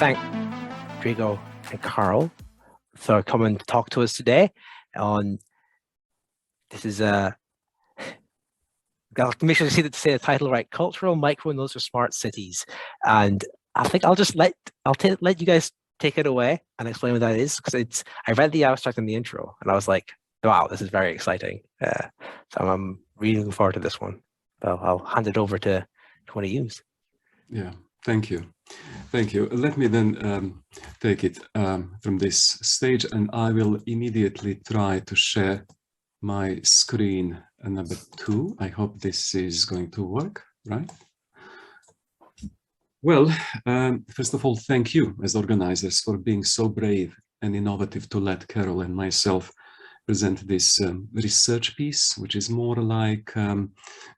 thank Drago and Carole for coming to talk to us today on this is got to make sure to say the title right: Cultural Micro Nodes for Smart Cities. And I think I'll just let you guys take it away and explain what that is, because I read the abstract in the intro and I was like, wow, this is very exciting. So I'm really looking forward to this one. So I'll hand it over to one of you. Yeah, thank you. Thank you. Let me then take it from this stage, and I will immediately try to share my screen number 2. I hope this is going to work, right? Well, first of all, thank you as organizers for being so brave and innovative to let Carole and myself present this research piece, which is more like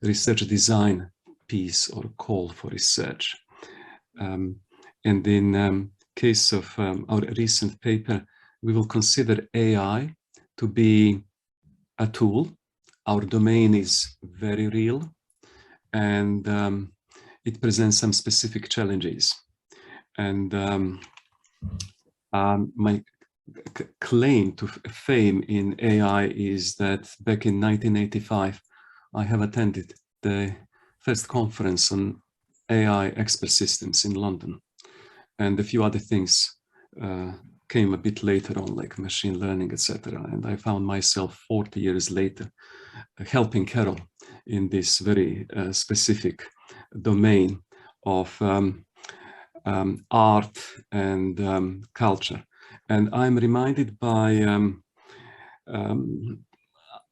research design piece or call for research. And in case of our recent paper, we will consider AI to be a tool. Our domain is very real, and it presents some specific challenges. And my claim to fame in AI is that back in 1985, I have attended the first conference on AI expert systems in London, and a few other things came a bit later on, like machine learning, etc. And I found myself 40 years later helping Carole in this very specific domain of art and culture. And I'm reminded by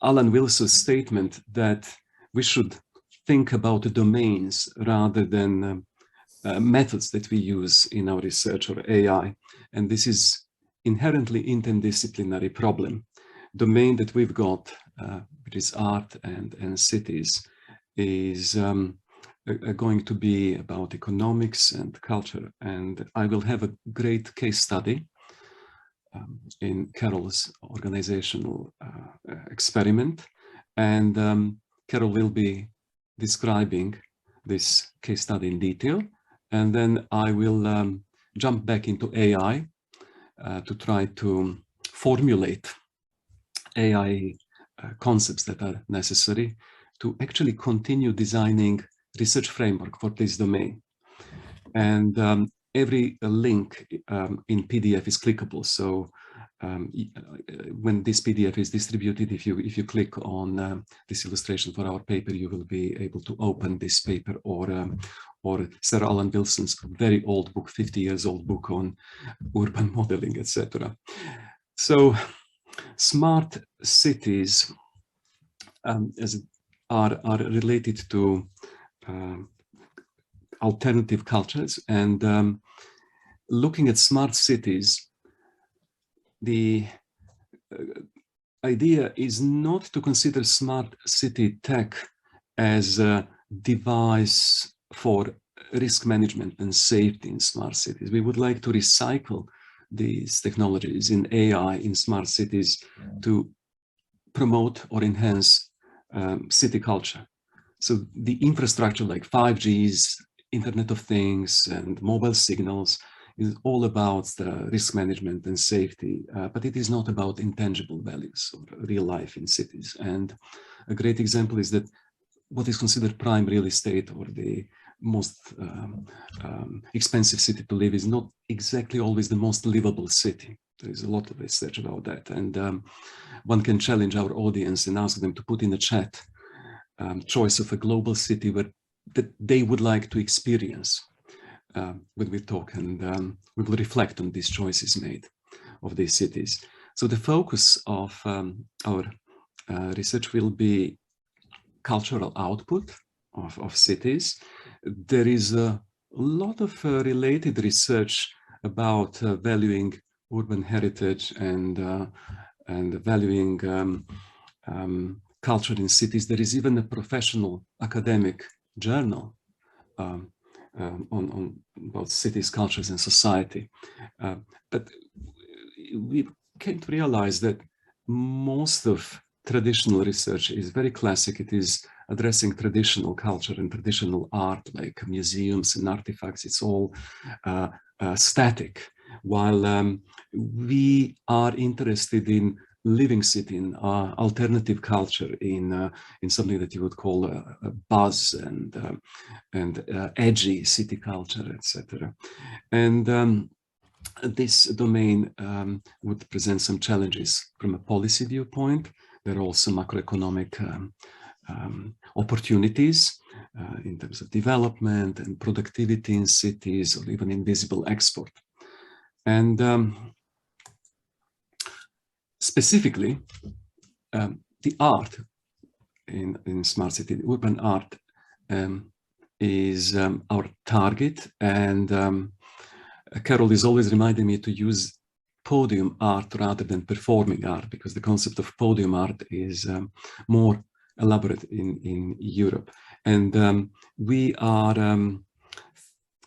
Alan Wilson's statement that we should think about the domains rather than methods that we use in our research or AI. And this is inherently interdisciplinary problem. Domain that we've got, which is art and cities, is going to be about economics and culture. And I will have a great case study in Carole's organizational experiment. And Carole will be describing this case study in detail. And then I will jump back into AI to try to formulate AI concepts that are necessary to actually continue designing research framework for this domain. And every link in PDF is clickable. So when this PDF is distributed, if you click on this illustration for our paper, you will be able to open this paper or Sir Alan Wilson's very old book, 50 years old book on urban modeling, etc. So smart cities are related to alternative cultures, and looking at smart cities, the idea is not to consider smart city tech as a device for risk management and safety in smart cities. We would like to recycle these technologies in AI in smart cities to promote or enhance city culture. So the infrastructure like 5Gs, Internet of Things, and mobile signals is all about the risk management and safety, but it is not about intangible values or real life in cities. And a great example is that what is considered prime real estate or the most expensive city to live is not exactly always the most livable city. There is a lot of research about that. And one can challenge our audience and ask them to put in the chat choice of a global city that they would like to experience when we talk, and we will reflect on these choices made of these cities. So the focus of our research will be cultural output of cities. There is a lot of related research about valuing urban heritage and valuing culture in cities. There is even a professional academic journal on both cities, cultures, and society. But we came to realize that most of traditional research is very classic. It is addressing traditional culture and traditional art, like museums and artifacts. It's all static, while we are interested in living city, in alternative culture, in something that you would call a buzz and edgy city culture, etc. And this domain would present some challenges from a policy viewpoint. There are also macroeconomic opportunities in terms of development and productivity in cities, or even invisible export. And specifically, the art in smart city, the urban art, is our target. And Carole is always reminding me to use podium art rather than performing art, because the concept of podium art is more elaborate in Europe. And we are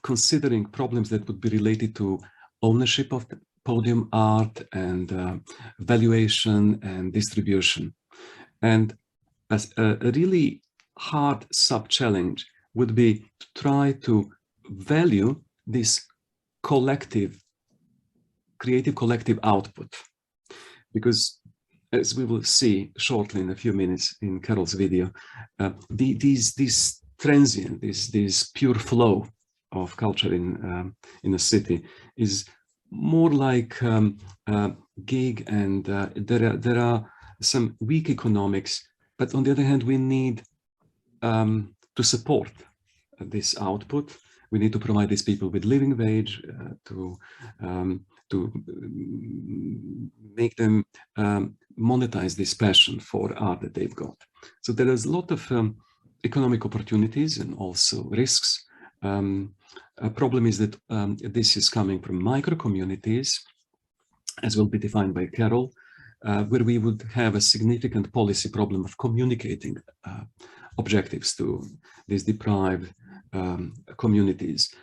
considering problems that would be related to ownership of the podium art and valuation and distribution. And as a really hard sub-challenge would be to try to value this creative collective output. Because as we will see shortly in a few minutes in Carole's video, this transient, this pure flow of culture in a city is more like gig, and there are some weak economics, but on the other hand, we need to support this output. We need to provide these people with living wage, to make them monetize this passion for art that they've got. So there is a lot of economic opportunities and also risks. A problem is that this is coming from micro communities, as will be defined by Carole, where we would have a significant policy problem of communicating objectives to these deprived communities.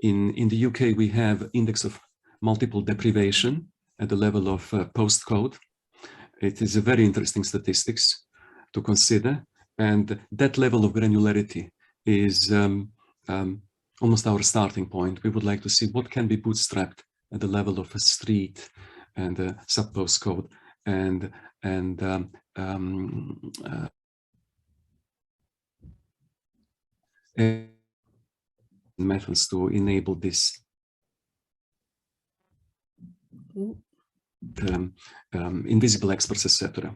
In the UK, we have index of multiple deprivation at the level of postcode. It is a very interesting statistics to consider, and that level of granularity is almost our starting point. We would like to see what can be bootstrapped at the level of a street and a sub-postcode and methods to enable this invisible experts, etc.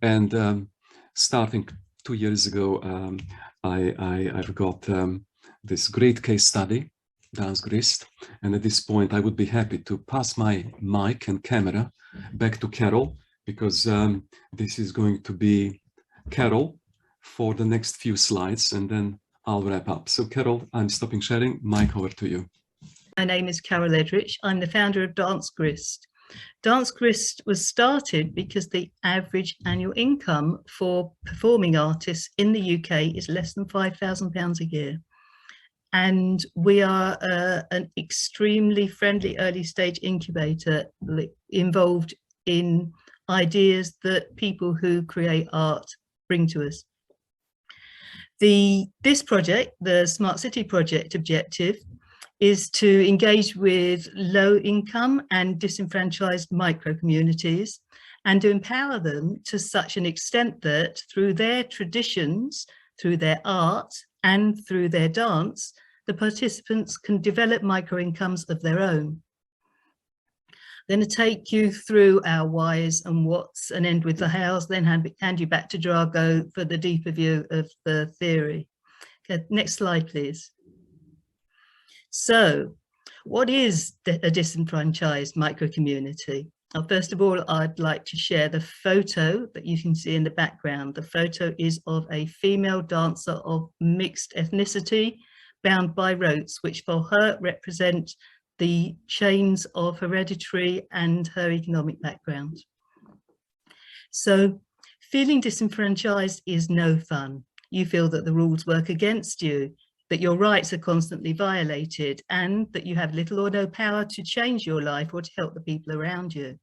And starting 2 years ago, I've got this great case study, Dans Grist, and at this point I would be happy to pass my mic and camera back to Carole, because this is going to be Carole for the next few slides, and then I'll wrap up. So Carole, I'm stopping sharing, mic over to you. My name is Carole Edrich. I'm the founder of Dans Grist. Dans Grist was started because the average annual income for performing artists in the UK is less than £5,000 a year. And we are an extremely friendly early stage incubator involved in ideas that people who create art bring to us. This project, the Smart City Project objective, is to engage with low income and disenfranchised micro communities and to empower them to such an extent that through their traditions, through their art and through their dance, the participants can develop micro incomes of their own. I'm going to take you through our whys and whats and end with the hows, then hand you back to Drago for the deeper view of the theory. Okay, next slide, please. So, what is a disenfranchised micro-community? Well, first of all, I'd like to share the photo that you can see in the background. The photo is of a female dancer of mixed ethnicity, bound by ropes, which for her represent the chains of hereditary and her economic background. So, feeling disenfranchised is no fun. You feel that the rules work against you, that your rights are constantly violated, and that you have little or no power to change your life or to help the people around you.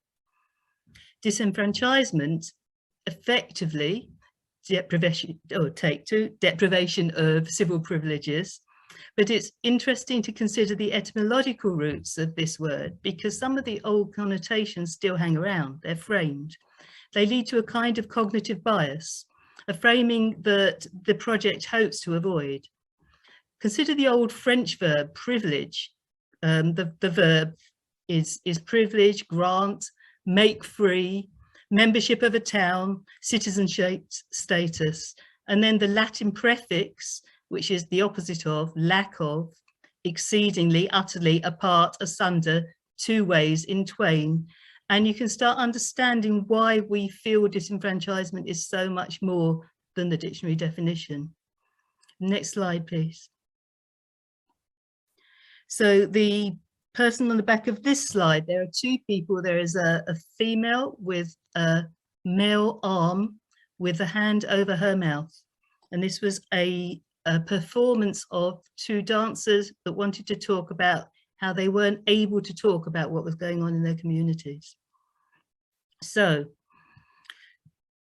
Disenfranchisement effectively deprivation, or take two, deprivation of civil privileges. But it's interesting to consider the etymological roots of this word, because some of the old connotations still hang around. They're framed. They lead to a kind of cognitive bias, a framing that the project hopes to avoid. Consider the old French verb privilege. The verb is privilege, grant, make free, membership of a town, citizenship status, and then the Latin prefix, which is the opposite of, lack of, exceedingly, utterly, apart, asunder, two ways, in twain. And you can start understanding why we feel disenfranchisement is so much more than the dictionary definition. Next slide, please. So the person on the back of this slide, there are two people. There is a female with a male arm with a hand over her mouth. And this was a performance of two dancers that wanted to talk about how they weren't able to talk about what was going on in their communities. So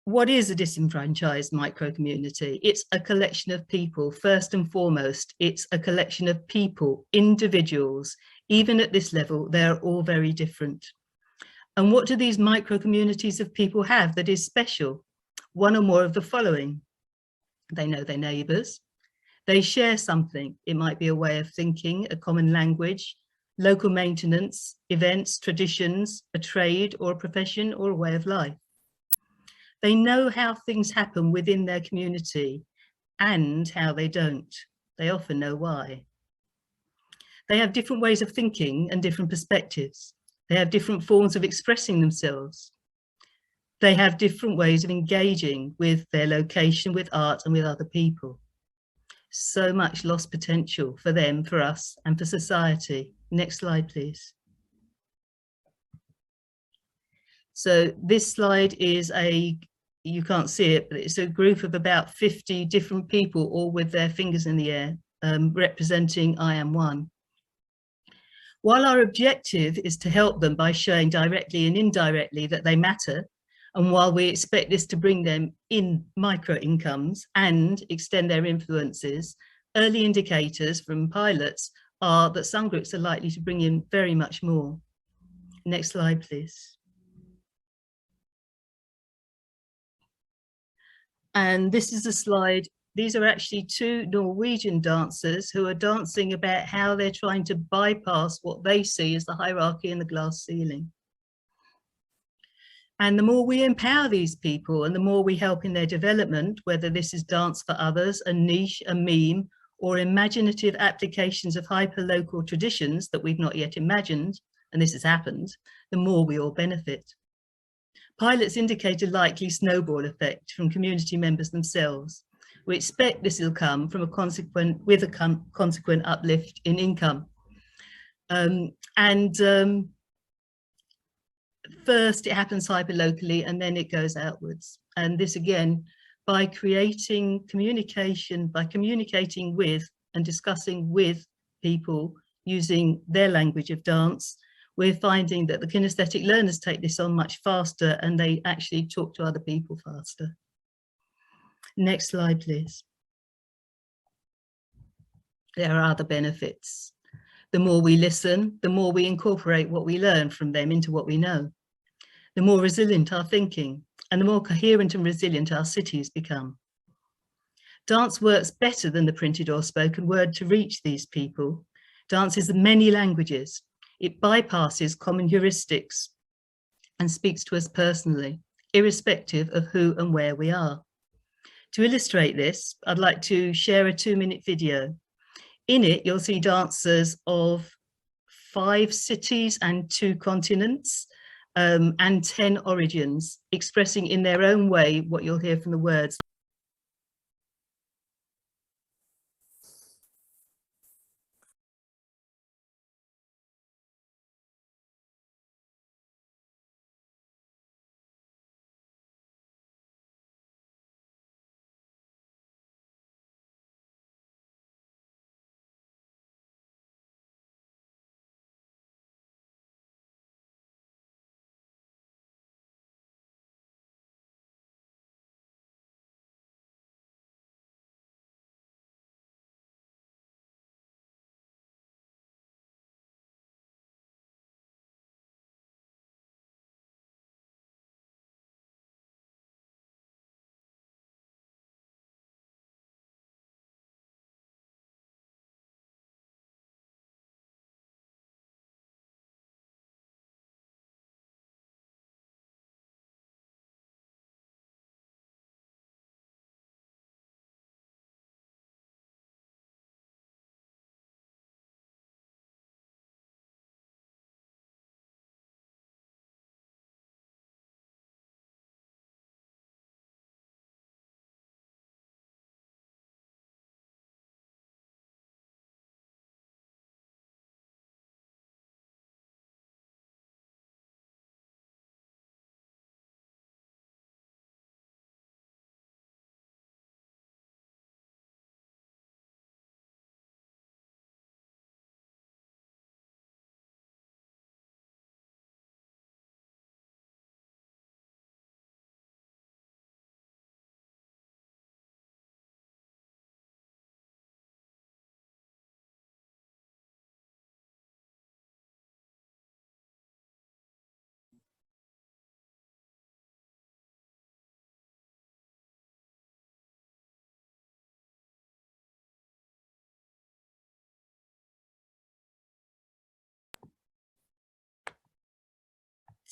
what is a disenfranchised micro-community? It's a collection of people. First and foremost, it's a collection of people, individuals. Even at this level, they're all very different. And what do these micro-communities of people have that is special? One or more of the following. They know their neighbours. They share something. It might be a way of thinking, a common language, local maintenance, events, traditions, a trade or a profession or a way of life. They know how things happen within their community and how they don't. They often know why. They have different ways of thinking and different perspectives. They have different forms of expressing themselves. They have different ways of engaging with their location, with art and with other people. So much lost potential for them, for us, and for society. Next slide, please. So this slide is you can't see it, but it's a group of about 50 different people, all with their fingers in the air, representing I am one. While our objective is to help them by showing directly and indirectly that they matter, and while we expect this to bring them in micro incomes and extend their influences, early indicators from pilots are that some groups are likely to bring in very much more. Next slide, please. And this is a slide. These are actually two Norwegian dancers who are dancing about how they're trying to bypass what they see as the hierarchy in the glass ceiling. And the more we empower these people and the more we help in their development, whether this is dance for others, a niche, a meme, or imaginative applications of hyper-local traditions that we've not yet imagined, and this has happened, the more we all benefit. Pilots indicate a likely snowball effect from community members themselves. We expect this will come from a consequent uplift in income. First it happens hyper-locally and then it goes outwards. And this again, by creating communication, by communicating with and discussing with people using their language of dance, we're finding that the kinesthetic learners take this on much faster and they actually talk to other people faster. Next slide, please. There are other benefits. The more we listen, the more we incorporate what we learn from them into what we know. The more resilient our thinking and the more coherent and resilient our cities become. Dance works better than the printed or spoken word to reach these people. Dance is many languages. It bypasses common heuristics and speaks to us personally, irrespective of who and where we are. To illustrate this, I'd like to share a 2-minute video. In it, you'll see dancers of 5 cities and 2 continents and 10 origins, expressing in their own way what you'll hear from the words.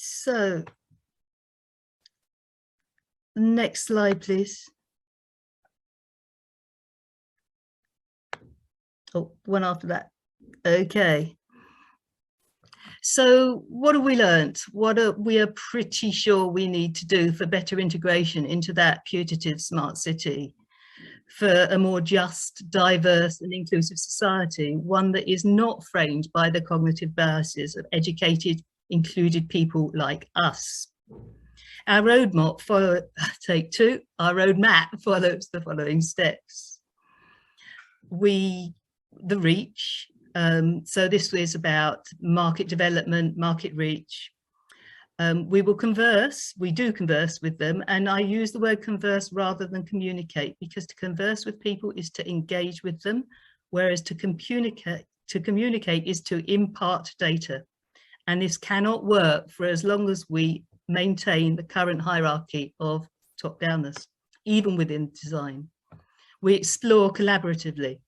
So, next slide, please. Oh, one after that. Okay. So what have we learned? What are we pretty sure we need to do for better integration into that putative smart city, for a more just, diverse and inclusive society, one that is not framed by the cognitive biases of educated, included people like us? Our roadmap follows the following steps. The reach. So this was about market development, market reach. We do converse with them, and I use the word converse rather than communicate, because to converse with people is to engage with them, whereas to communicate is to impart data. And this cannot work for as long as we maintain the current hierarchy of top-downers, even within design. We explore collaboratively.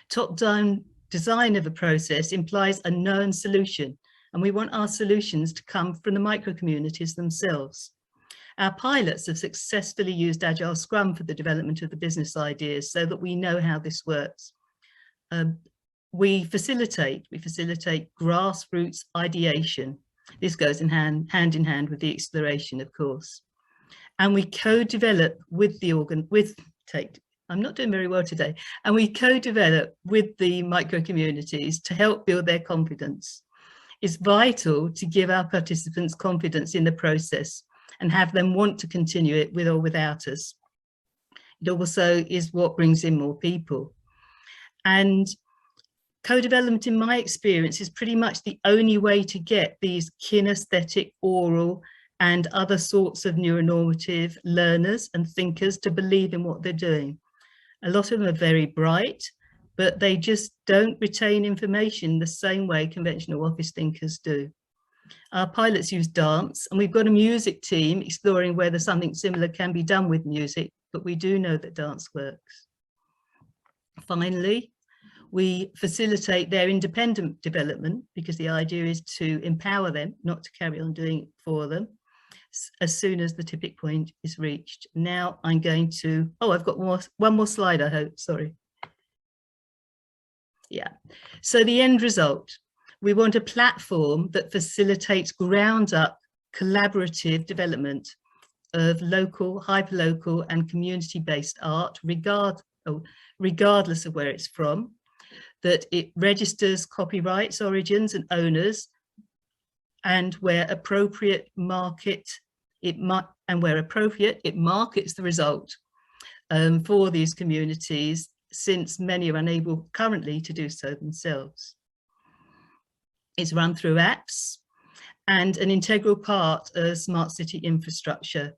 Top-down design of a process implies a known solution, and we want our solutions to come from the micro-communities themselves. Our pilots have successfully used Agile Scrum for the development of the business ideas so that we know how this works. We facilitate grassroots ideation. This goes hand in hand with the exploration, of course. And we co-develop with the I'm not doing very well today. And we co-develop with the micro-communities to help build their confidence. It's vital to give our participants confidence in the process and have them want to continue it with or without us. It also is what brings in more people. And co-development, in my experience, is pretty much the only way to get these kinesthetic, oral, and other sorts of neuronormative learners and thinkers to believe in what they're doing. A lot of them are very bright, but they just don't retain information the same way conventional office thinkers do. Our pilots use dance, and we've got a music team exploring whether something similar can be done with music, but we do know that dance works. Finally, we facilitate their independent development, because the idea is to empower them, not to carry on doing it for them, as soon as the tipping point is reached. Now I'm going to, I've got one more slide, I hope, sorry. Yeah, so the end result, we want a platform that facilitates ground up collaborative development of local, hyperlocal and community-based art, regardless of where it's from, that it registers copyrights, origins and owners, and where appropriate it markets the result for these communities, since many are unable currently to do so themselves. It's run through apps and an integral part of smart city infrastructure,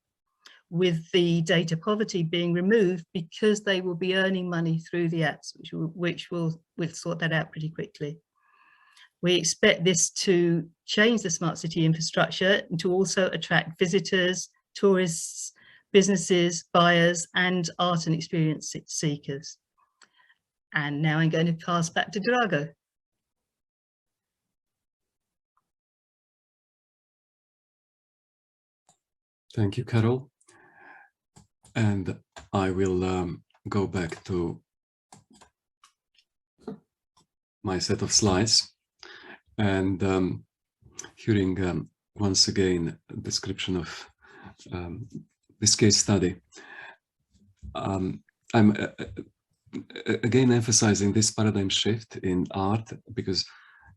with the data poverty being removed because they will be earning money through the apps, which will sort that out pretty quickly. We expect this to change the smart city infrastructure and to also attract visitors, tourists, businesses, buyers, and art and experience seekers. And now I'm going to pass back to Drago. Thank you, Carole. And I will go back to my set of slides and hearing once again a description of this case study. I'm again emphasizing this paradigm shift in art, because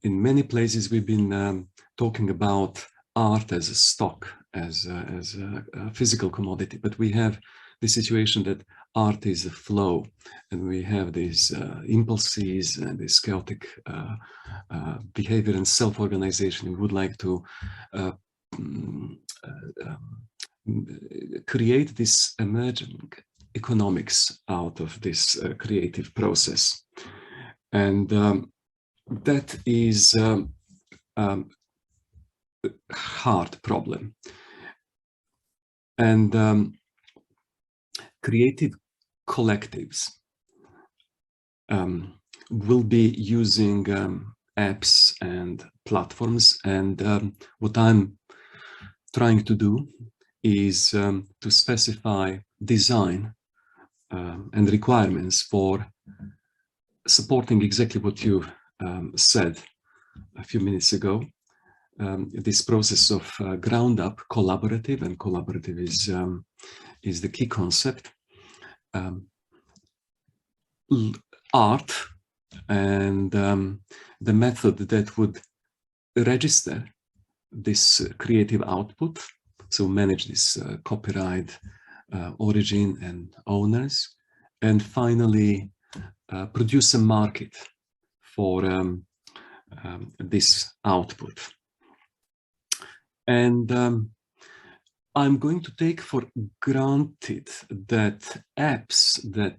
in many places we've been talking about art as a stock, as a physical commodity, but we have the situation that art is a flow, and we have these impulses and this chaotic behavior and self-organization. We would like to create this emerging economics out of this creative process, and that is a hard problem. And creative collectives will be using apps and platforms, and what I'm trying to do is to specify design and requirements for supporting exactly what you said a few minutes ago, this process of ground up collaborative, and collaborative is the key concept. Art and the method that would register this creative output, so manage this copyright, origin and owners, and finally produce a market for this output. And I'm going to take for granted that apps that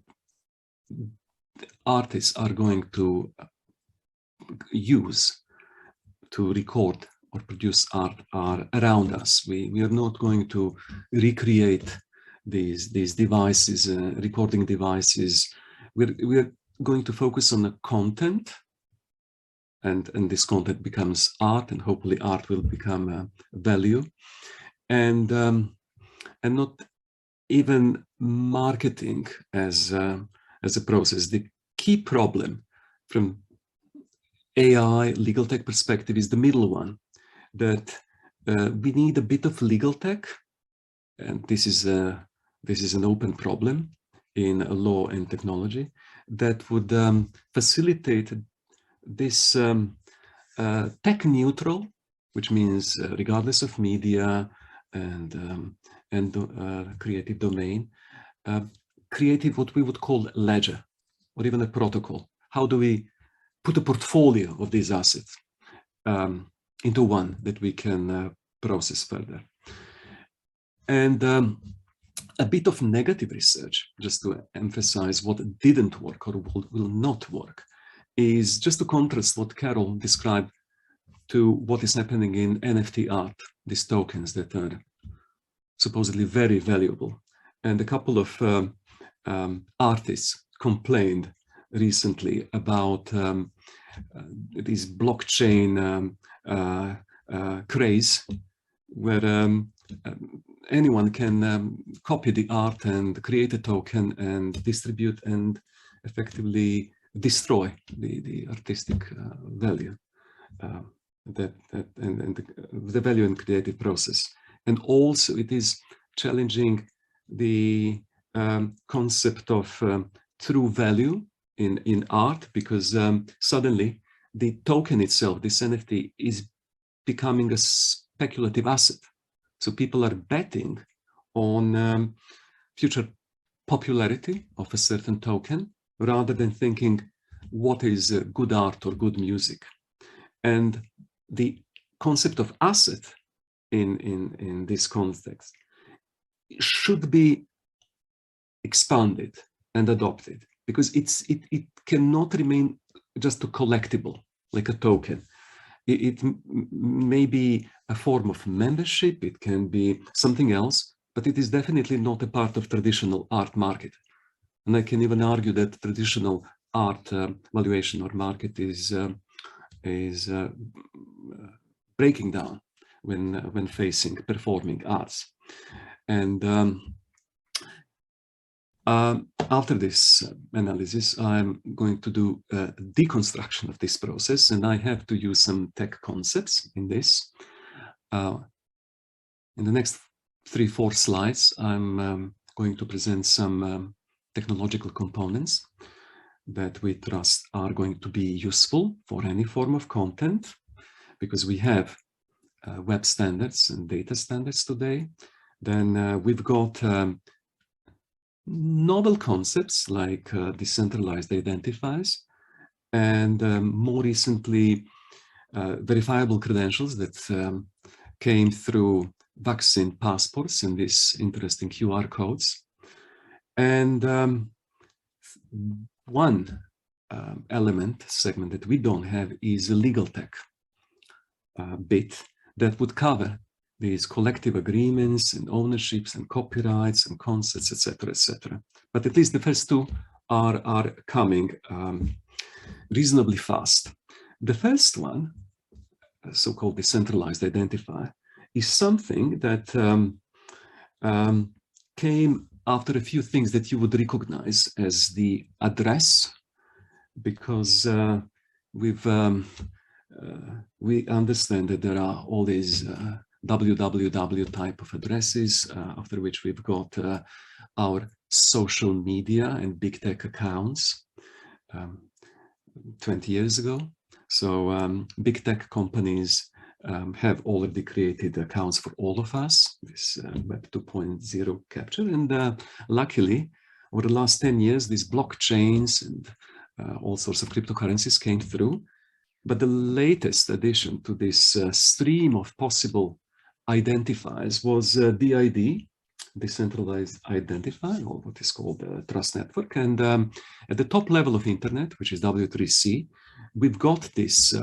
artists are going to use to record or produce art are around us. We are not going to recreate these devices, recording devices. We're going to focus on the content, and this content becomes art, and hopefully art will become a value, and not even marketing as a process. The key problem from AI legal tech perspective is the middle one, that we need a bit of legal tech, and this is an open problem in law and technology, that would facilitate this tech neutral, which means regardless of media and creative domain, creative what we would call ledger or even a protocol. How do we put a portfolio of these assets into one that we can process further? And a bit of negative research, just to emphasize what didn't work or will not work, is just to contrast what Carole described to what is happening in NFT art, these tokens that are supposedly very valuable. And a couple of artists complained recently about this blockchain craze, where anyone can copy the art and create a token and distribute and effectively destroy the artistic value, and the value in creative process. And also it is challenging the concept of true value in art, because suddenly the token itself, this NFT, is becoming a speculative asset. So people are betting on future popularity of a certain token rather than thinking what is good art or good music. And the concept of asset in this context should be expanded and adopted, because it cannot remain just a collectible like a token. It may be a form of membership, it can be something else, but it is definitely not a part of traditional art market. And I can even argue that traditional art valuation or market is breaking down when facing performing arts. And after this analysis, I'm going to do a deconstruction of this process, and I have to use some tech concepts in this. In the next 3-4 slides, I'm going to present some technological components that we trust are going to be useful for any form of content, because we have web standards and data standards today. Then we've got novel concepts like decentralized identifiers, and more recently verifiable credentials that came through vaccine passports and these interesting QR codes. And one segment that we don't have is a legal tech bit that would cover these collective agreements and ownerships and copyrights and concepts, etc., etc. But at least the first two are coming reasonably fast. The first one, so-called decentralized identifier, is something that came after a few things that you would recognize as the address, because we understand that there are all these www type of addresses, after which we've got our social media and big tech accounts 20 years ago. So big tech companies have already created accounts for all of us, this Web 2.0 capture. And luckily, over the last 10 years, these blockchains and all sorts of cryptocurrencies came through. But the latest addition to this stream of possible identifiers was DID, Decentralized Identifier, or what is called the Trust Network. And at the top level of internet, which is W3C, we've got this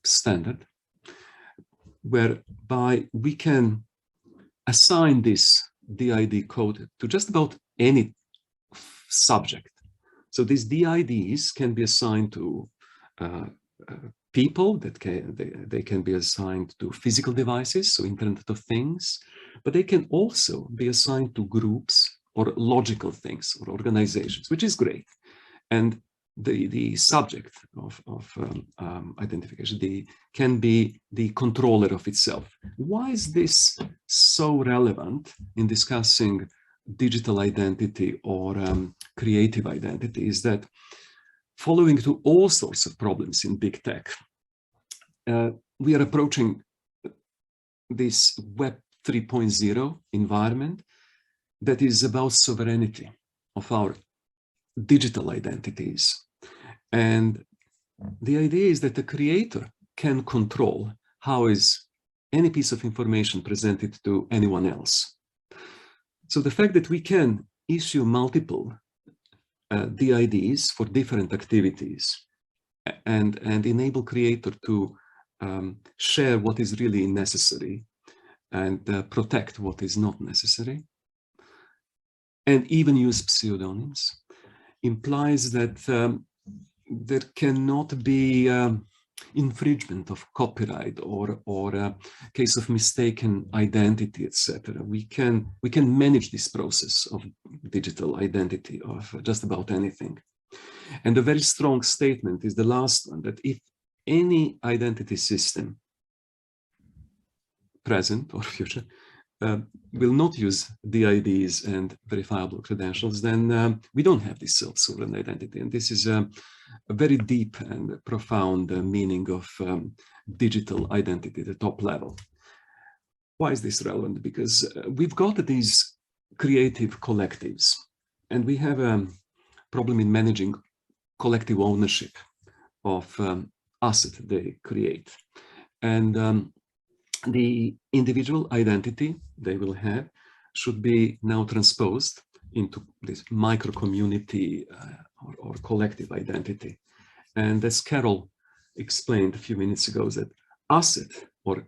standard whereby we can assign this DID code to just about any subject. So these DIDs can be assigned to people, that they can be assigned to physical devices, so Internet of Things, but they can also be assigned to groups or logical things or organizations, which is great. And the subject of identification can be the controller of itself. Why is this so relevant in discussing digital identity or creative identity? Is that following to all sorts of problems in big tech, we are approaching this Web 3.0 environment that is about sovereignty of our digital identities. And the idea is that the creator can control how is any piece of information presented to anyone else. So the fact that we can issue multiple DIDs for different activities and enable creator to share what is really necessary and protect what is not necessary, and even use pseudonyms, implies that there cannot be infringement of copyright or a case of mistaken identity, etc. We can manage this process of digital identity of just about anything. And a very strong statement is the last one, that if any identity system, present or future, will not use DIDs and verifiable credentials, then we don't have this self-sovereign identity. And this is a very deep and profound meaning of digital identity at the top level. Why is this relevant? Because we've got these creative collectives, and we have a problem in managing collective ownership of asset they create. And the individual identity they will have should be now transposed into this micro community or collective identity. And as Carole explained a few minutes ago, that asset or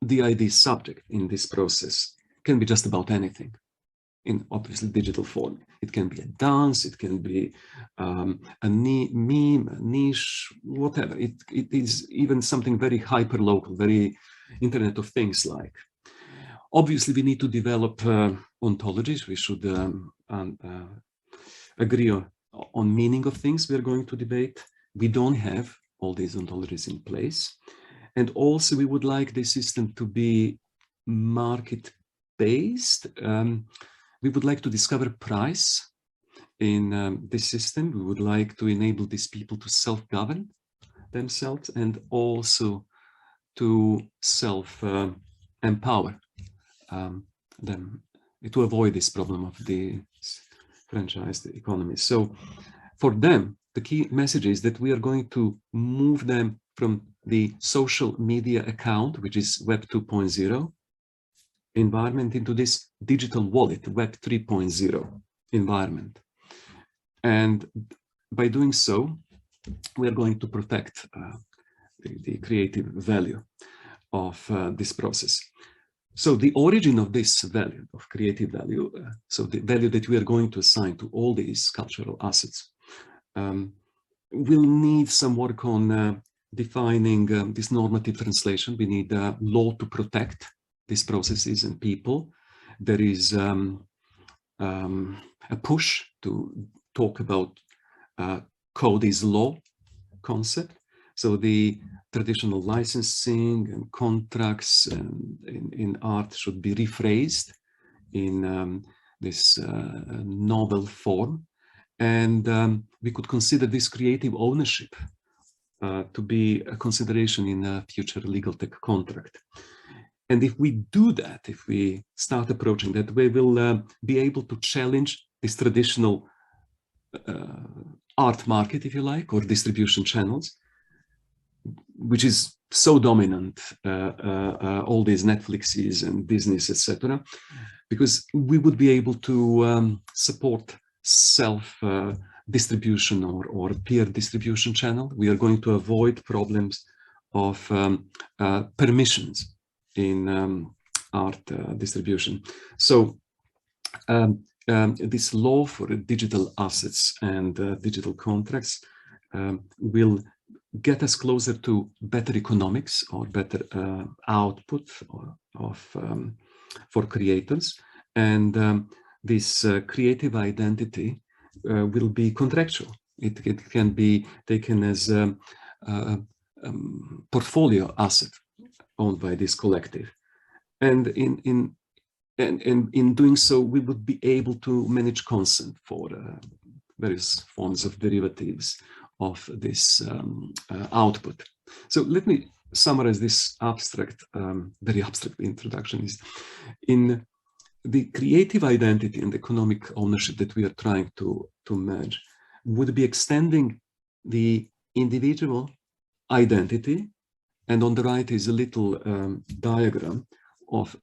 DID subject in this process can be just about anything in obviously digital form. It can be a dance, it can be a meme, a niche, whatever. It is even something very hyper local, very Internet of Things like. Obviously, we need to develop ontologies. We should agree on meaning of things we are going to debate. We don't have all these ontologies in place. And also, we would like the system to be market-based. We would like to discover price in this system. We would like to enable these people to self-govern themselves and also to self-empower them, to avoid this problem of the franchised economy. So for them, the key message is that we are going to move them from the social media account, which is Web 2.0 environment, into this digital wallet, Web 3.0 environment. And by doing so, we are going to protect the creative value of this process. So the origin of this value, of creative value, so the value that we are going to assign to all these cultural assets, will need some work on defining this normative translation. We need law to protect these processes and people. There is a push to talk about code is law concept. So the traditional licensing and contracts in art should be rephrased in this novel form. And we could consider this creative ownership to be a consideration in a future legal tech contract. And if we do that, if we start approaching that, we will be able to challenge this traditional art market, if you like, or distribution channels, which is so dominant, all these Netflixes and Disneys, etc., because we would be able to support self-distribution or peer distribution channel. We are going to avoid problems of permissions in art distribution. So this law for digital assets and digital contracts will get us closer to better economics or better output for creators. And this creative identity will be contractual. It can be taken as a portfolio asset owned by this collective. And in doing so, we would be able to manage consent for various forms of derivatives of this output. So let me summarize this abstract, very abstract introduction. Is in the creative identity and economic ownership that we are trying to merge would be extending the individual identity. And on the right is a little diagram of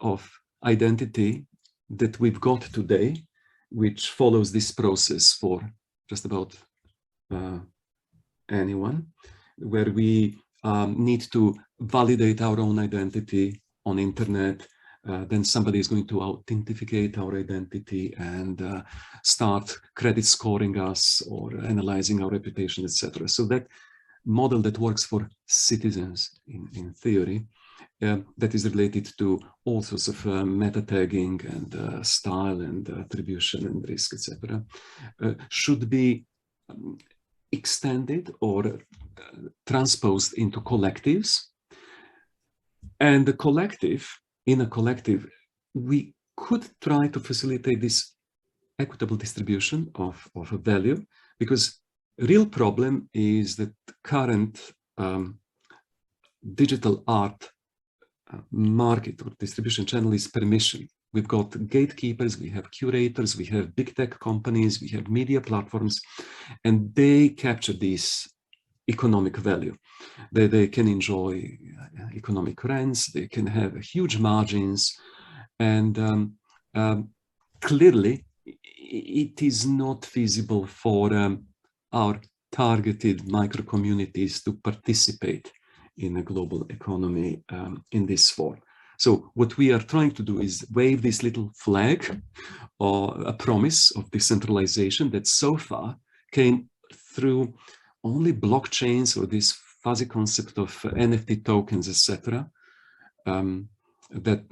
identity that we've got today, which follows this process for just about anyone, where we need to validate our own identity on internet. Then somebody is going to authenticate our identity and start credit scoring us or analyzing our reputation, etc. So that model that works for citizens in theory, that is related to all sorts of meta tagging and style and attribution and risk, etc., should be extended or transposed into collectives. And the collective, in a collective, we could try to facilitate this equitable distribution of a value, because real problem is that current digital art market or distribution channel is permission. We've got gatekeepers, we have curators, we have big tech companies, we have media platforms, and they capture this economic value. They can enjoy economic rents, they can have huge margins, and clearly it is not feasible for our targeted micro communities to participate in a global economy in this form. So what we are trying to do is wave this little flag or a promise of decentralization that so far came through only blockchains or this fuzzy concept of NFT tokens, etc., that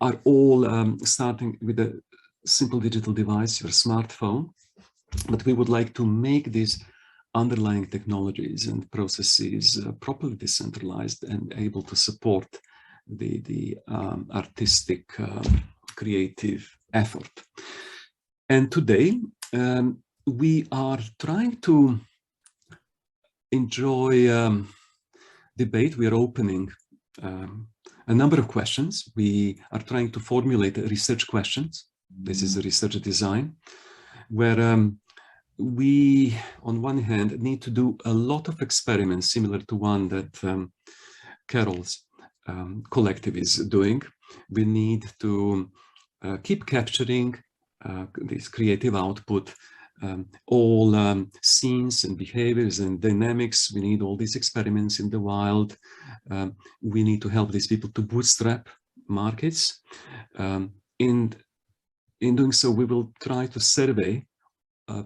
are all starting with a simple digital device, your smartphone. But we would like to make these underlying technologies and processes properly decentralized and able to support the artistic, creative effort. And today, we are trying to enjoy debate. We are opening a number of questions. We are trying to formulate research questions. This is a research design, where we, on one hand, need to do a lot of experiments similar to one that Carole's collective is doing. We need to keep capturing this creative output, all scenes and behaviors and dynamics. We need all these experiments in the wild. We need to help these people to bootstrap markets. In doing so, we will try to survey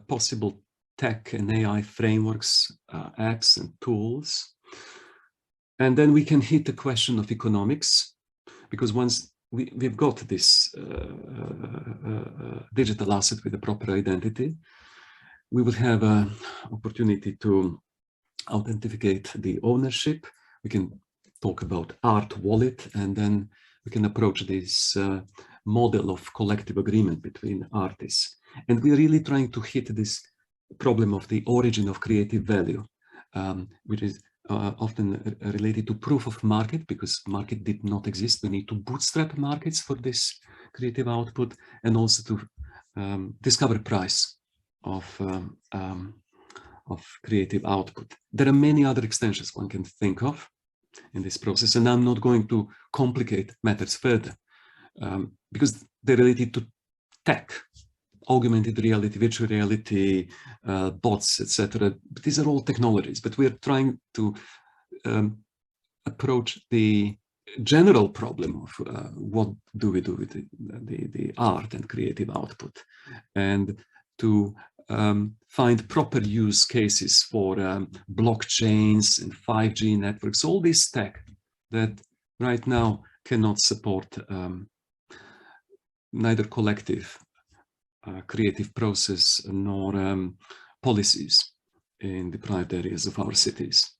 possible tech and AI frameworks, apps and tools And then we can hit the question of economics, because once we've got this digital asset with a proper identity, we will have an opportunity to authenticate the ownership. We can talk about art wallet, and then we can approach this model of collective agreement between artists. And we're really trying to hit this problem of the origin of creative value, which is often related to proof of market, because market did not exist. We need to bootstrap markets for this creative output, and also to discover price of creative output. There are many other extensions one can think of in this process, and I'm not going to complicate matters further because they're related to tech, augmented reality, virtual reality, bots, etc. But these are all technologies, but we're trying to approach the general problem of what do we do with the art and creative output, and to find proper use cases for blockchains and 5G networks, all this tech that right now cannot support neither collective creative process nor policies in deprived areas of our cities.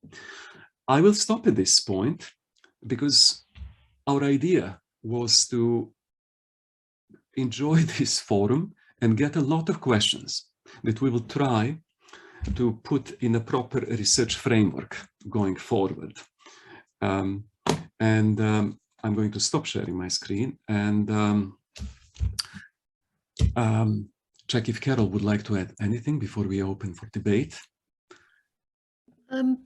I will stop at this point because our idea was to enjoy this forum and get a lot of questions that we will try to put in a proper research framework going forward. I'm going to stop sharing my screen and check if Carole would like to add anything before we open for debate. Thank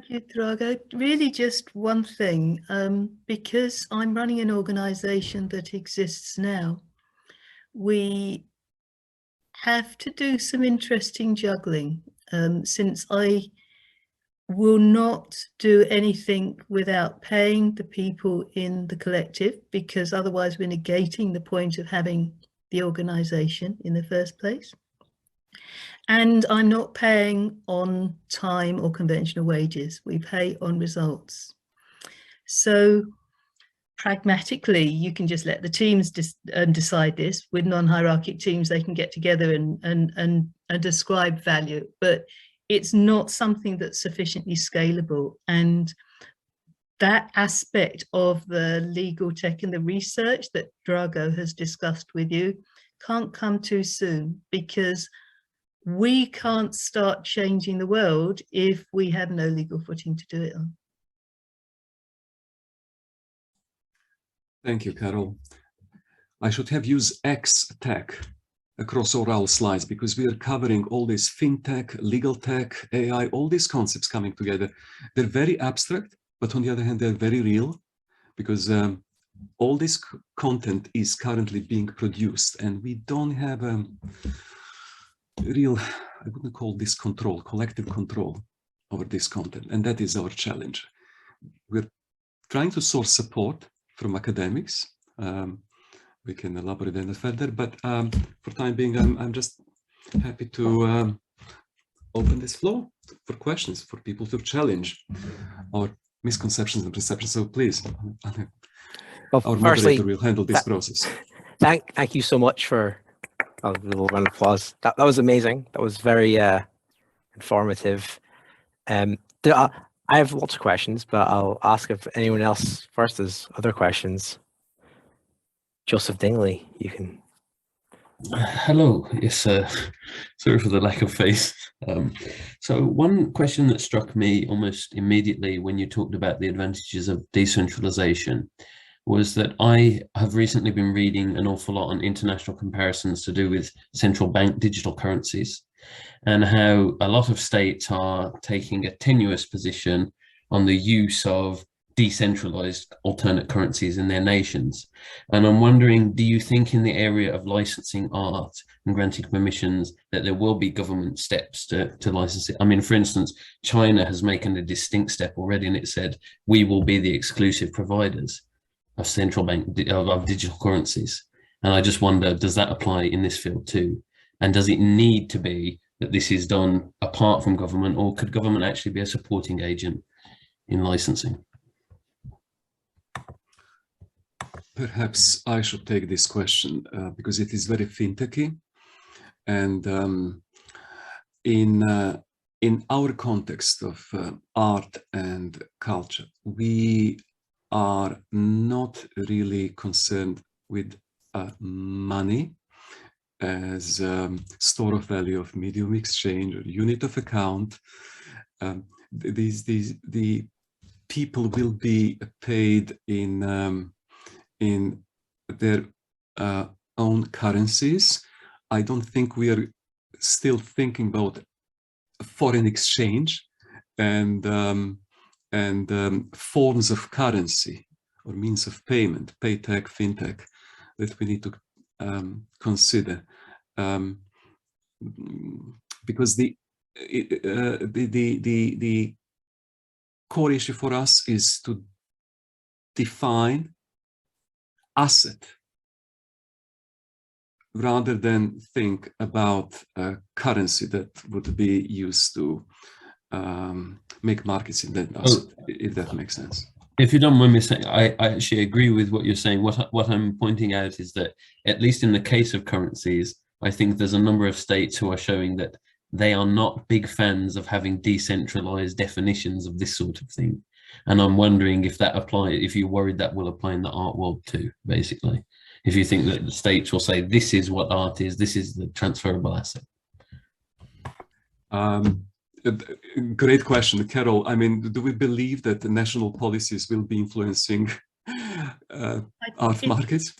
you, Drago. Really just one thing, because I'm running an organization that exists now, we have to do some interesting juggling, since I will not do anything without paying the people in the collective, because otherwise we're negating the point of having the organization in the first place. And I'm not paying on time or conventional wages. We pay on results. So pragmatically, you can just let the teams decide this. With non-hierarchic teams, they can get together and ascribe value, but it's not something that's sufficiently scalable. And that aspect of the legal tech and the research that Drago has discussed with you can't come too soon, because we can't start changing the world if we have no legal footing to do it on. Thank you, Carole. I should have used X tech across all our slides, because we are covering all this fintech, legal tech, AI, all these concepts coming together. They're very abstract, but on the other hand, they're very real, because all this content is currently being produced, and we don't have a real, I wouldn't call this control, collective control over this content. And that is our challenge. We're trying to source support from academics. We can elaborate on that further, but for time being, I'm just happy to open this floor for questions, for people to challenge our misconceptions and perceptions. So please, well, our moderator will handle this process. Thank you so much for a little round of applause. That was amazing. That was very informative. I have lots of questions, but I'll ask if anyone else first has other questions. Joseph Dingley, you can. Hello. Yes, sorry for the lack of face. So one question that struck me almost immediately when you talked about the advantages of decentralization was that I have recently been reading an awful lot on international comparisons to do with central bank digital currencies, and how a lot of states are taking a tenuous position on the use of decentralized alternate currencies in their nations. And I'm wondering, do you think in the area of licensing art and granting permissions that there will be government steps to license it? I mean, for instance, China has taken a distinct step already, and it said, we will be the exclusive providers of central bank of digital currencies. And I just wonder, does that apply in this field too? And does it need to be that this is done apart from government, or could government actually be a supporting agent in licensing? Perhaps I should take this question because it is very fintechy, and in our context of art and culture, we are not really concerned with money as store of value of medium exchange or unit of account. The people will be paid in their own currencies. I don't think we are still thinking about foreign exchange and forms of currency or means of payment, paytech, fintech, that we need to consider, because the core issue for us is to define asset rather than think about a currency that would be used to make markets in that asset, if that makes sense. If you don't mind me saying, I actually agree with what you're saying. What I'm pointing out is that, at least in the case of currencies, I think there's a number of states who are showing that they are not big fans of having decentralized definitions of this sort of thing. And I'm wondering if that applies, if you're worried that will apply in the art world too, basically. If you think that the states will say, this is what art is, this is the transferable asset. Great question, Carole. I mean, do we believe that the national policies will be influencing art markets?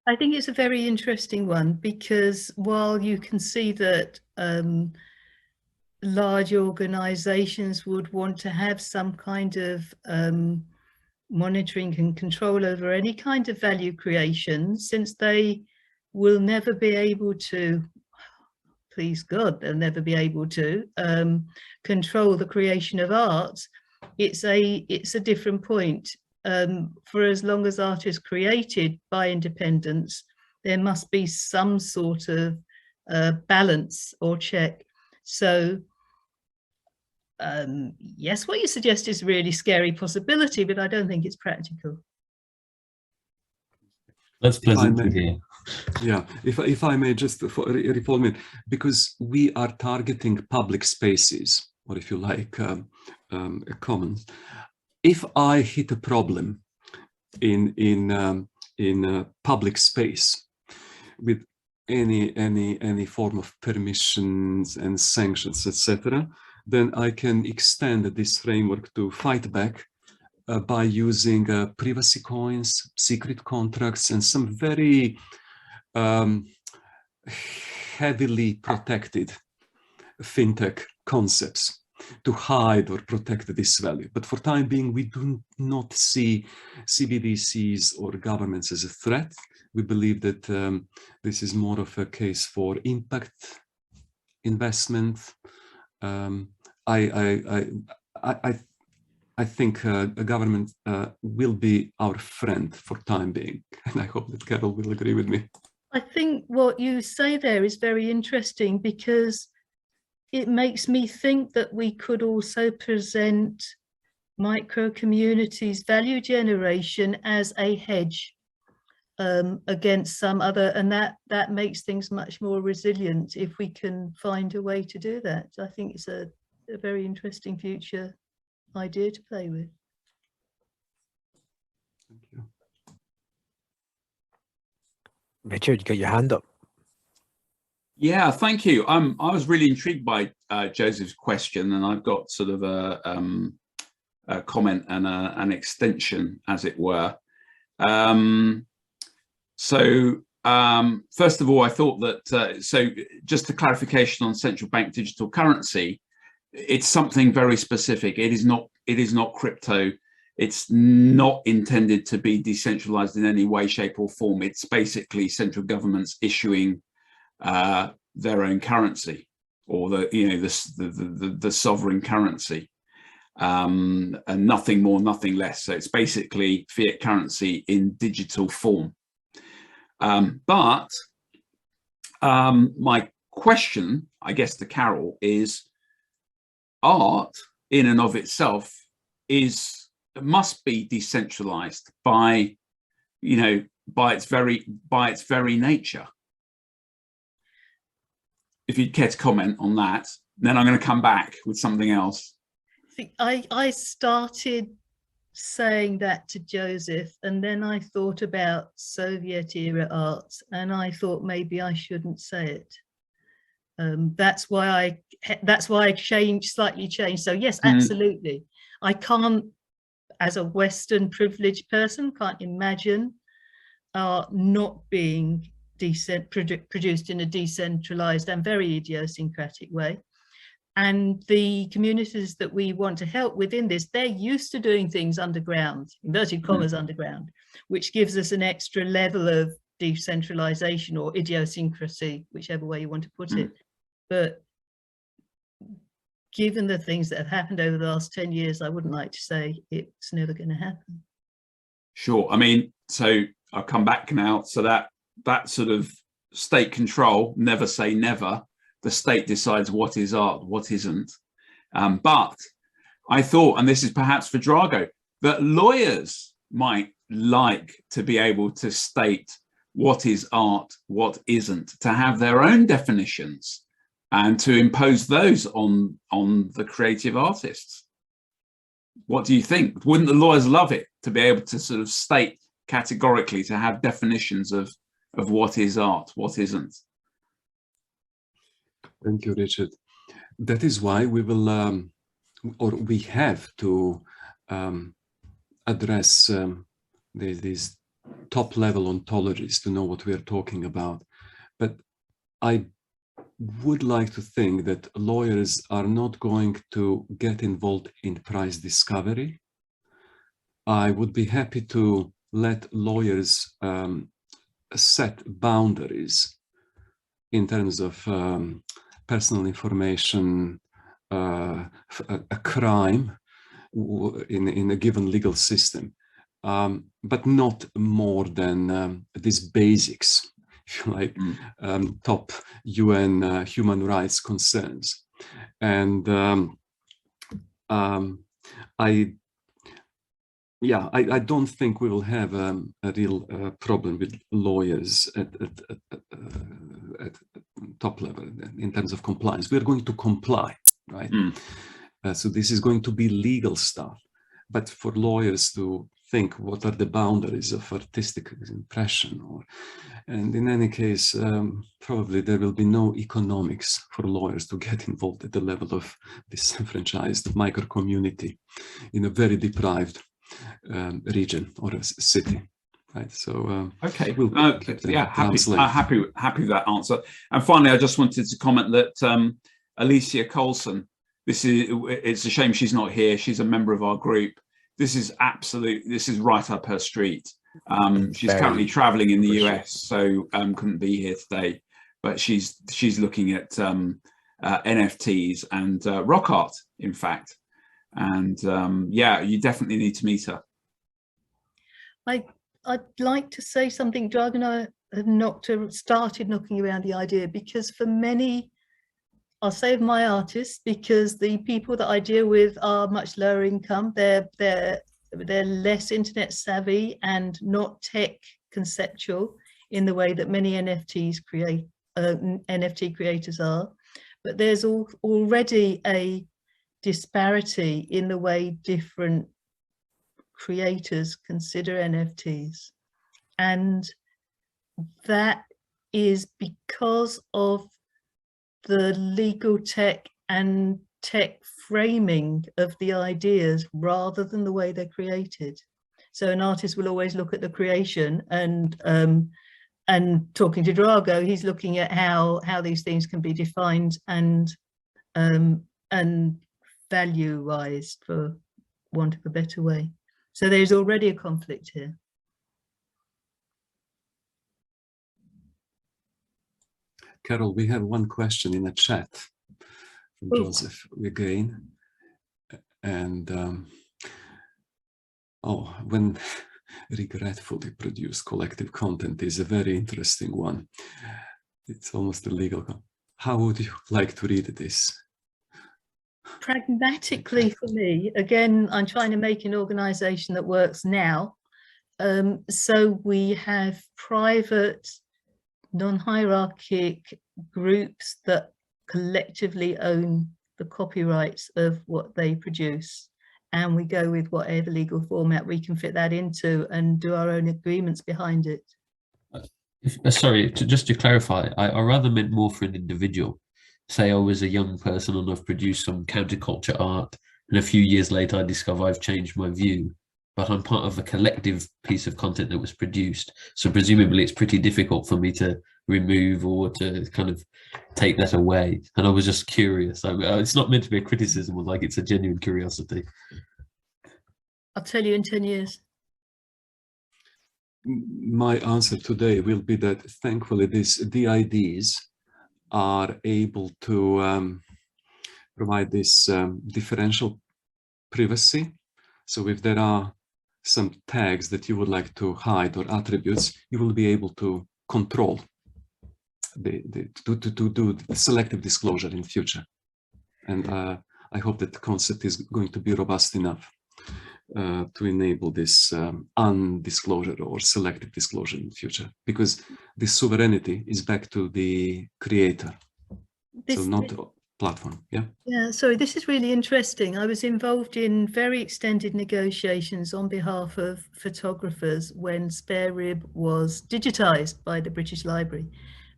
I think it's a very interesting one, because while you can see that large organizations would want to have some kind of monitoring and control over any kind of value creation, since they will never be able to, please God, they'll never be able to control the creation of art. It's a different point. For as long as art is created by independents, there must be some sort of balance or check. So yes, what you suggest is a really scary possibility, but I don't think it's practical. That's pleasant to hear. Yeah, if I may just reform it, because we are targeting public spaces, or if you like, commons. If I hit a problem in public space with any form of permissions and sanctions, etc., then I can extend this framework to fight back by using privacy coins, secret contracts, and some very heavily protected fintech concepts to hide or protect this value. But for time being, we do not see CBDCs or governments as a threat. We believe that this is more of a case for impact investment. I think a government will be our friend for time being, and I hope that Carole will agree with me. I think what you say there is very interesting, because it makes me think that we could also present micro communities' value generation as a hedge against some other, and that makes things much more resilient if we can find a way to do that. I think it's a very interesting future idea to play with. Thank you. Richard, you got your hand up. Yeah, thank you. I was really intrigued by Joseph's question, and I've got sort of a comment and an extension, as it were. First of all, I thought that, so just a clarification on central bank digital currency, it's something very specific. It is not crypto. It's not intended to be decentralized in any way, shape or form. It's basically central governments issuing their own currency, or the sovereign currency, and nothing more, nothing less. So it's basically fiat currency in digital form. But my question, I guess, to Carole is, art in and of itself must be decentralized by, by its very nature. If you'd care to comment on that, then I'm going to come back with something else. I started saying that to Joseph, and then I thought about Soviet era arts, and I thought maybe I shouldn't say it. That's why I slightly changed. So yes, absolutely. I can't, as a Western privileged person, can't imagine not being produced in a decentralized and very idiosyncratic way. And the communities that we want to help within this, they're used to doing things underground, inverted commas underground, which gives us an extra level of decentralization or idiosyncrasy, whichever way you want to put it. But given the things that have happened over the last 10 years, I wouldn't like to say it's never going to happen. Sure. I mean, so I'll come back now. So that sort of state control, never say never. The state decides what is art, what isn't. But I thought, and this is perhaps for Drago, that lawyers might like to be able to state what is art, what isn't, to have their own definitions and to impose those on the creative artists. What do you think? Wouldn't the lawyers love it to be able to sort of state categorically, to have definitions of what is art, what isn't? Thank you, Richard. That is why we will, or we have to address these top-level ontologies to know what we are talking about. But I would like to think that lawyers are not going to get involved in price discovery. I would be happy to let lawyers set boundaries in terms of personal information, a crime in a given legal system, but not more than these basics, if you like, top UN human rights concerns. And I don't think we will have a real problem with lawyers at top level in terms of compliance. We're going to comply, right? So this is going to be legal stuff. But for lawyers to think what are the boundaries of artistic impression, and in any case, probably there will be no economics for lawyers to get involved at the level of disenfranchised micro community in a very deprived region or a city, right? So okay, we'll happy with that answer. And finally, I just wanted to comment that Alicia Colson, it's a shame she's not here. She's a member of our group. This is right up her street. She's currently traveling in the US, so couldn't be here today. But she's looking at NFTs and rock art, in fact. And yeah, you definitely need to meet her. I'd like to say something. Drago and I have started knocking around the idea, because for many, I'll say of my artists, because the people that I deal with are much lower income. They're less internet savvy and not tech conceptual in the way that many NFT creators are. But there's already a disparity in the way different creators consider NFTs, and that is because of the legal tech and tech framing of the ideas rather than the way they're created. So an artist will always look at the creation, and talking to Drago, he's looking at how these things can be defined and value-wise, for want of a better way. So there's already a conflict here. Carole, we have one question in the chat from Joseph again. And when regretfully produced collective content is a very interesting one. It's almost illegal. How would you like to read this? Pragmatically for me, again, I'm trying to make an organization that works now. So we have private, non-hierarchic groups that collectively own the copyrights of what they produce. And we go with whatever legal format we can fit that into and do our own agreements behind it. Sorry, just to clarify, I rather meant more for an individual. Say I was a young person and I've produced some counterculture art, and a few years later I discover I've changed my view, but I'm part of a collective piece of content that was produced. So presumably it's pretty difficult for me to remove or to kind of take that away. And I was just curious. It's not meant to be a criticism, or like, it's a genuine curiosity. I'll tell you in 10 years. My answer today will be that thankfully these DIDs are able to provide this differential privacy. So if there are some tags that you would like to hide or attributes, you will be able to control to do selective disclosure in future. And I hope that the concept is going to be robust enough to enable this undisclosure or selective disclosure in the future, because the sovereignty is back to the creator, so not the platform. Yeah, sorry, this is really interesting. I was involved in very extended negotiations on behalf of photographers when Spare Rib was digitized by the British Library,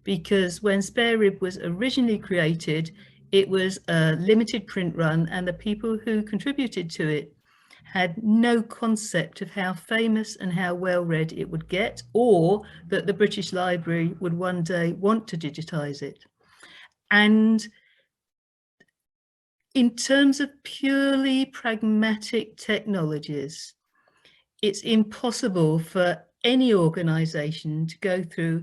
because when Spare Rib was originally created, it was a limited print run, and the people who contributed to it had no concept of how famous and how well read it would get, or that the British Library would one day want to digitize it. And in terms of purely pragmatic technologies, it's impossible for any organization to go through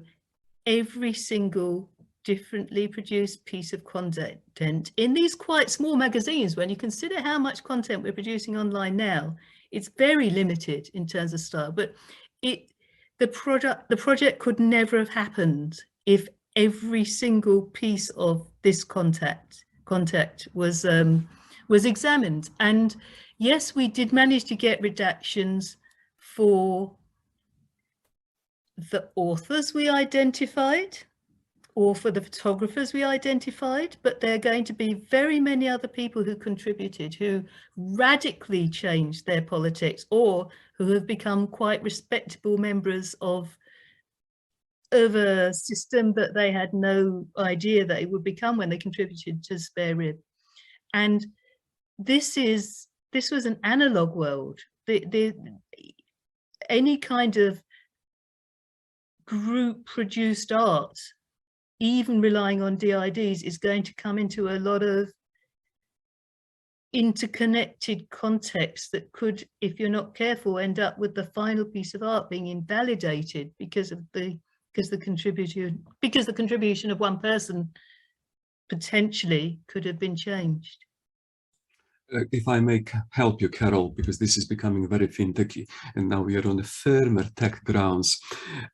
every single differently produced piece of content in these quite small magazines. When you consider how much content we're producing online now, it's very limited in terms of style. But the project could never have happened if every single piece of this content was examined. And yes, we did manage to get redactions for the authors we identified, or for the photographers we identified, but there are going to be very many other people who contributed, who radically changed their politics, or who have become quite respectable members of a system that they had no idea that it would become when they contributed to Spare Rib. And this was an analog world. Any kind of group produced art, even relying on DIDs, is going to come into a lot of interconnected contexts that could, if you're not careful, end up with the final piece of art being invalidated because the contribution of one person potentially could have been changed. If I may help you, Carole, because this is becoming very fintechy, and now we are on the firmer tech grounds.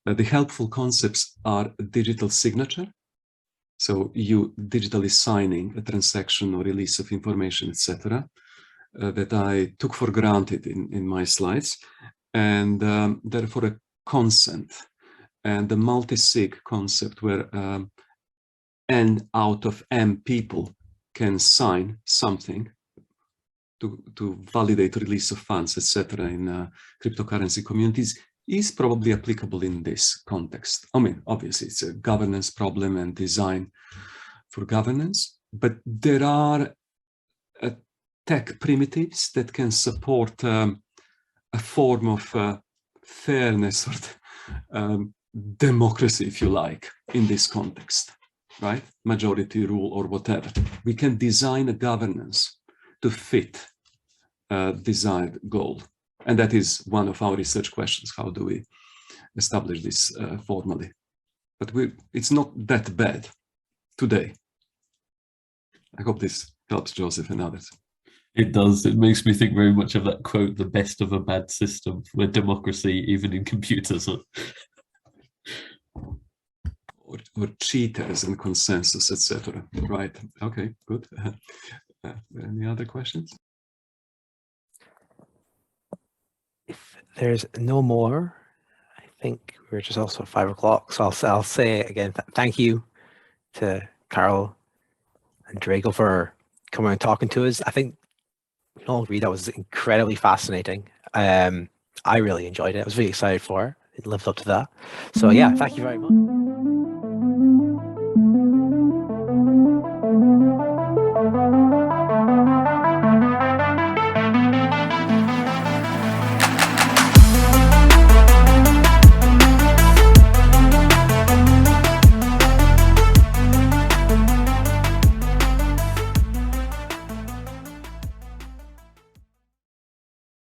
The helpful concepts are digital signature. So you digitally signing a transaction or release of information, etc., that I took for granted in my slides, and therefore a consent, and the multi-sig concept where n out of m people can sign something to validate release of funds, etc., in cryptocurrency communities, is probably applicable in this context. I mean, obviously, it's a governance problem and design for governance, but there are tech primitives that can support a form of fairness or democracy, if you like, in this context, right? Majority rule or whatever. We can design a governance to fit desired goal. And that is one of our research questions. How do we establish this formally? But it's not that bad today. I hope this helps Joseph and others. It does. It makes me think very much of that quote, the best of a bad system, where democracy, even in computers, or cheaters and consensus, etc. Right. Okay, good. Any other questions? If there's no more, I think we're just also at 5 o'clock. So I'll say again, thank you to Carole and Drago for coming and talking to us. I think we all agree that was incredibly fascinating. I really enjoyed it. I was really excited for it. It lived up to that. So yeah, thank you very much.